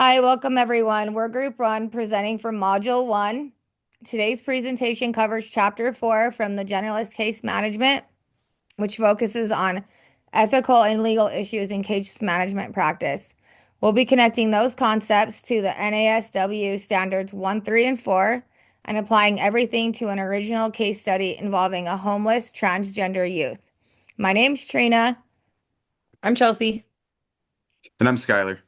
Hi, welcome everyone. We're Group 1 presenting from Module 1. Today's presentation covers Chapter 4 from the Generalist Case Management, which focuses on ethical and legal issues in case management practice. We'll be connecting those concepts to the NASW Standards 1, 3, and 4 and applying everything to an original case study involving a homeless transgender youth. My name's Trina. I'm Chelsea. And I'm Skylar.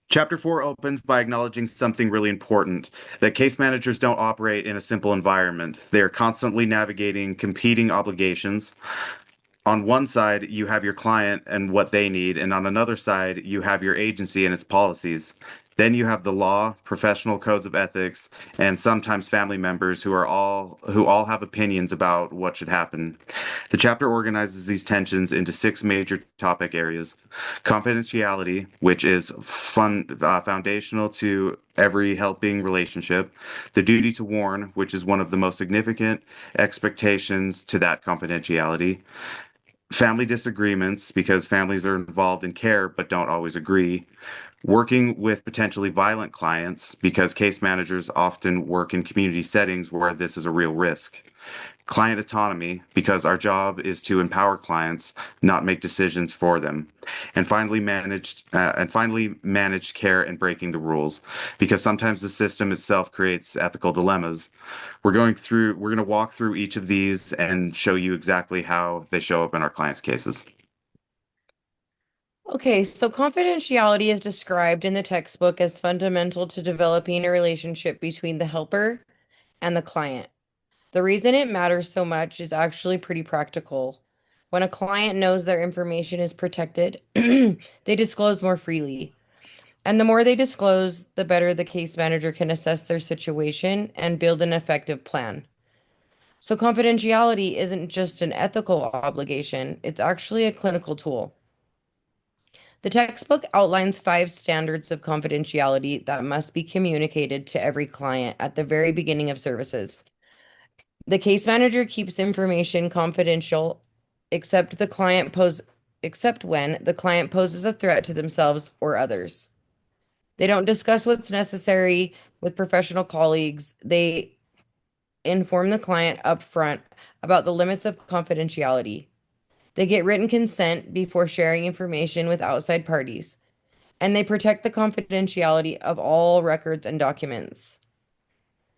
Chapter 4 opens by acknowledging something really important, that case managers don't operate in a simple environment. They are constantly navigating competing obligations. On one side, you have your client and what they need, and on another side, you have your agency and its policies. Then you have the law, professional codes of ethics, and sometimes family members who all have opinions about what should happen. The chapter organizes these tensions into six major topic areas: confidentiality, which is foundational to every helping relationship; the duty to warn, which is one of the most significant expectations to that confidentiality; family disagreements, because families are involved in care but don't always agree; working with potentially violent clients, because case managers often work in community settings where this is a real risk; client autonomy, because our job is to empower clients, not make decisions for them; and finally managed care and breaking the rules, because sometimes the system itself creates ethical dilemmas. We're going to walk through each of these and show you exactly how they show up in our clients' cases. Okay, so confidentiality is described in the textbook as fundamental to developing a relationship between the helper and the client. The reason it matters so much is actually pretty practical. When a client knows their information is protected, they disclose more freely. And the more they disclose, the better the case manager can assess their situation and build an effective plan. So confidentiality isn't just an ethical obligation, it's actually a clinical tool. The textbook outlines 5 standards of confidentiality that must be communicated to every client at the very beginning of services. The case manager keeps information confidential except when the client poses a threat to themselves or others. They don't discuss what's necessary with professional colleagues. They inform the client upfront about the limits of confidentiality. They get written consent before sharing information with outside parties, and they protect the confidentiality of all records and documents.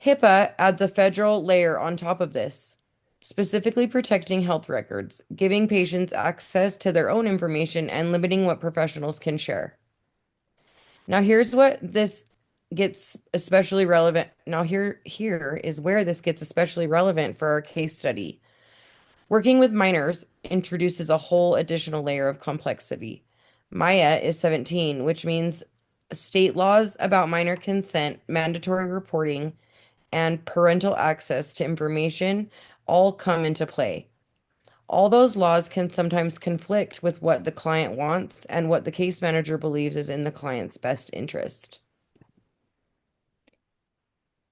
HIPAA adds a federal layer on top of this, specifically protecting health records, giving patients access to their own information and limiting what professionals can share. Now here's what this gets especially relevant. Now here is where this gets especially relevant for our case study. Working with minors introduces a whole additional layer of complexity. Maya is 17, which means state laws about minor consent, mandatory reporting, and parental access to information all come into play. All those laws can sometimes conflict with what the client wants and what the case manager believes is in the client's best interest.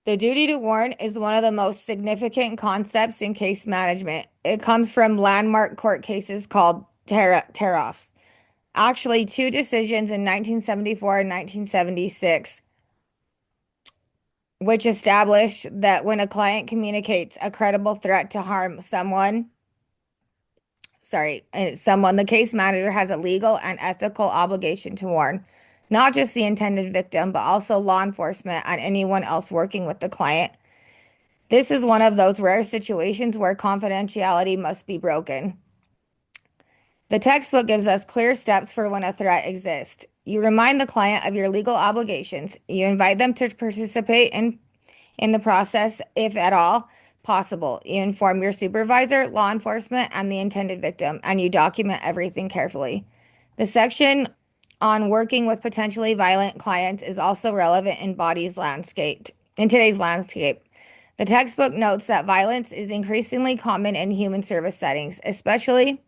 The duty to warn is one of the most significant concepts in case management. It comes from landmark court cases called tariffs. Actually, two decisions in 1974 and 1976, which established that when a client communicates a credible threat to harm someone, the case manager has a legal and ethical obligation to warn not just the intended victim, but also law enforcement and anyone else working with the client. This is one of those rare situations where confidentiality must be broken. The textbook gives us clear steps for when a threat exists. You remind the client of your legal obligations. You invite them to participate in the process, if at all possible. You inform your supervisor, law enforcement, and the intended victim, and you document everything carefully. The section on working with potentially violent clients is also relevant in today's landscape. The textbook notes that violence is increasingly common in human service settings, especially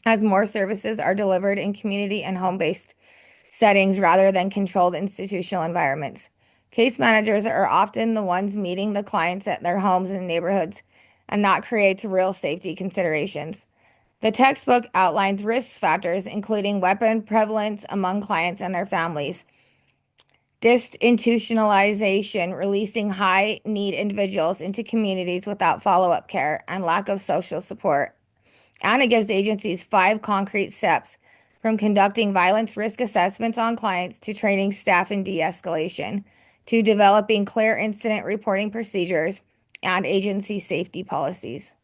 as more services are delivered in community and home-based settings rather than controlled institutional environments. Case managers are often the ones meeting the clients at their homes and neighborhoods, and that creates real safety considerations. The textbook outlines risk factors, including weapon prevalence among clients and their families, disinstitutionalization, releasing high need individuals into communities without follow-up care, and lack of social support. And it gives agencies 5 concrete steps from conducting violence risk assessments on clients to training staff in de-escalation to developing clear incident reporting procedures and agency safety policies.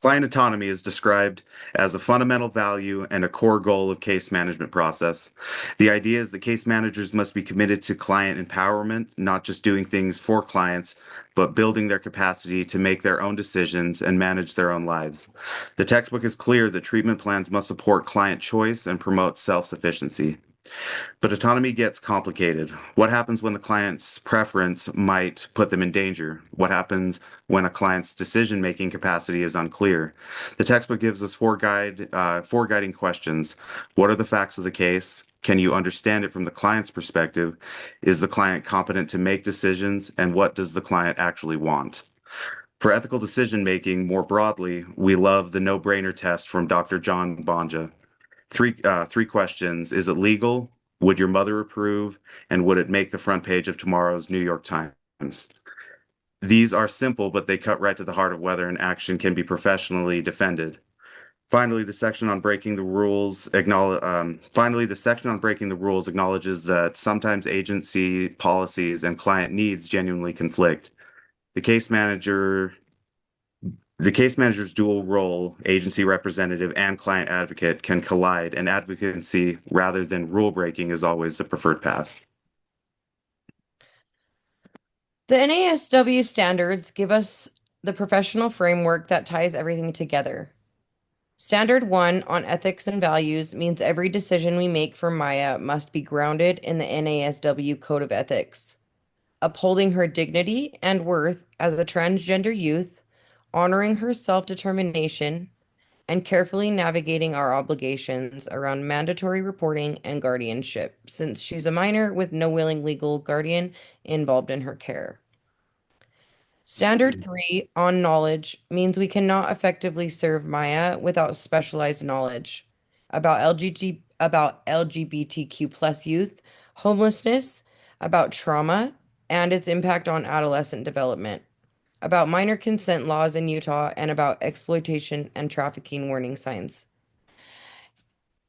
Client autonomy is described as a fundamental value and a core goal of case management process. The idea is that case managers must be committed to client empowerment, not just doing things for clients, but building their capacity to make their own decisions and manage their own lives. The textbook is clear that treatment plans must support client choice and promote self-sufficiency. But autonomy gets complicated. What happens when the client's preference might put them in danger? What happens when a client's decision-making capacity is unclear? The textbook gives us four guiding questions. What are the facts of the case? Can you understand it from the client's perspective? Is the client competent to make decisions? And what does the client actually want? For ethical decision-making more broadly, we love the no-brainer test from Dr. John Bonja. Three questions. Is it legal? Would your mother approve? And would it make the front page of tomorrow's New York Times? These are simple, but they cut right to the heart of whether an action can be professionally defended. Finally, the section on breaking the rules acknowledges that sometimes agency policies and client needs genuinely conflict. The case manager's dual role, agency representative and client advocate, can collide, and advocacy rather than rule breaking is always the preferred path. The NASW standards give us the professional framework that ties everything together. Standard 1 on ethics and values means every decision we make for Maya must be grounded in the NASW Code of Ethics, upholding her dignity and worth as a transgender youth, honoring her self-determination, and carefully navigating our obligations around mandatory reporting and guardianship, since she's a minor with no willing legal guardian involved in her care. Standard 3 on knowledge means we cannot effectively serve Maya without specialized knowledge about LGBTQ plus youth, homelessness, about trauma and its impact on adolescent development, about minor consent laws in Utah, and about exploitation and trafficking warning signs,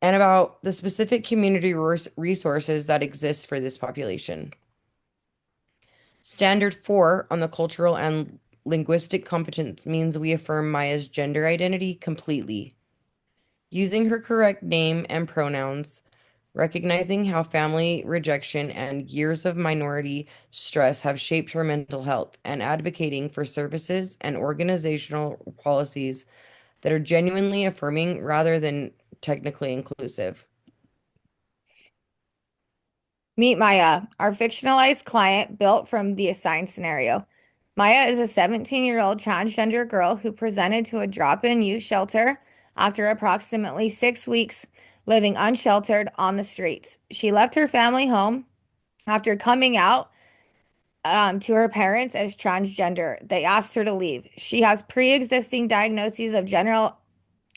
and about the specific community resources that exist for this population. Standard 4 on the cultural and linguistic competence means we affirm Maya's gender identity completely, using her correct name and pronouns, recognizing how family rejection and years of minority stress have shaped her mental health, and advocating for services and organizational policies that are genuinely affirming rather than technically inclusive. Meet Maya, our fictionalized client built from the assigned scenario. Maya is a 17-year-old transgender girl who presented to a drop-in youth shelter after approximately 6 weeks living unsheltered on the streets. She left her family home after coming out to her parents as transgender. They asked her to leave. She has pre-existing diagnoses of general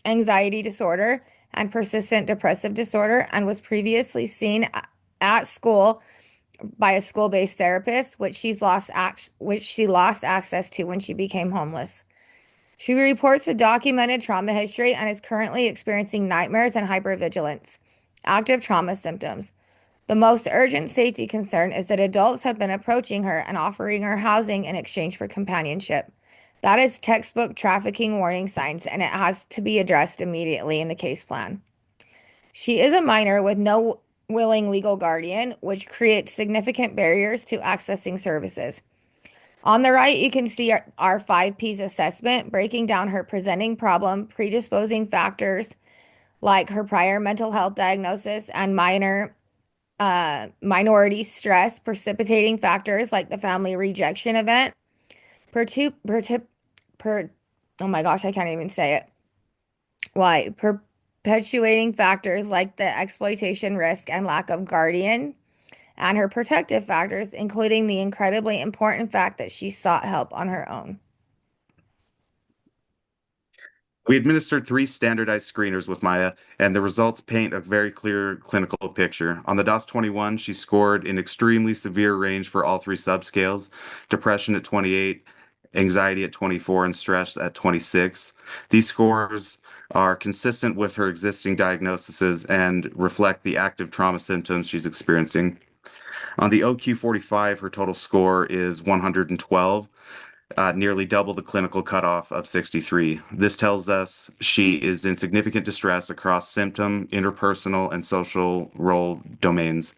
anxiety disorder and persistent depressive disorder and was previously seen at school by a school-based therapist, which she lost access to when she became homeless. She reports a documented trauma history and is currently experiencing nightmares and hypervigilance, active trauma symptoms. The most urgent safety concern is that adults have been approaching her and offering her housing in exchange for companionship. That is textbook trafficking warning signs, and it has to be addressed immediately in the case plan. She is a minor with no willing legal guardian, which creates significant barriers to accessing services. On the right, you can see our 5 Ps assessment, breaking down her presenting problem, predisposing factors like her prior mental health diagnosis and minority stress, precipitating factors like the family rejection event, oh my gosh, I can't even say it. Why? Perpetuating factors like the exploitation risk and lack of guardian, and her protective factors, including the incredibly important fact that she sought help on her own. We administered 3 standardized screeners with Maya, and the results paint a very clear clinical picture. On the DOS-21, she scored an extremely severe range for all 3 subscales: depression at 28, anxiety at 24, and stress at 26. These scores are consistent with her existing diagnoses and reflect the active trauma symptoms she's experiencing. On the OQ-45, her total score is 112, nearly double the clinical cutoff of 63. This tells us she is in significant distress across symptom, interpersonal, and social role domains.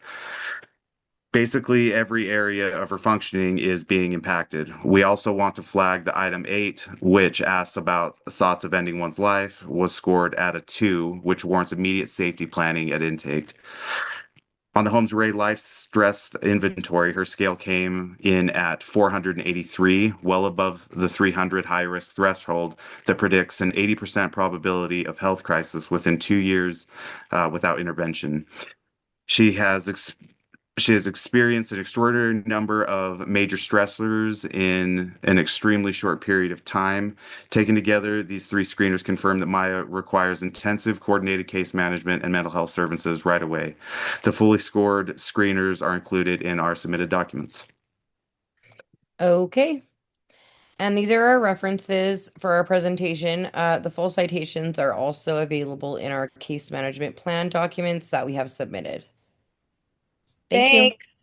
Basically, every area of her functioning is being impacted. We also want to flag the item 8, which asks about thoughts of ending one's life, was scored at a 2, which warrants immediate safety planning at intake. On the Holmes Ray Life Stress Inventory, her scale came in at 483, well above the 300 high risk threshold that predicts an 80% probability of health crisis within 2 years without intervention. She has she has experienced an extraordinary number of major stressors in an extremely short period of time. Taken together, these 3 screeners confirm that Maya requires intensive coordinated case management and mental health services right away. The fully scored screeners are included in our submitted documents. Okay. And these are our references for our presentation. The full citations are also available in our case management plan documents that we have submitted. Thank you. Thanks.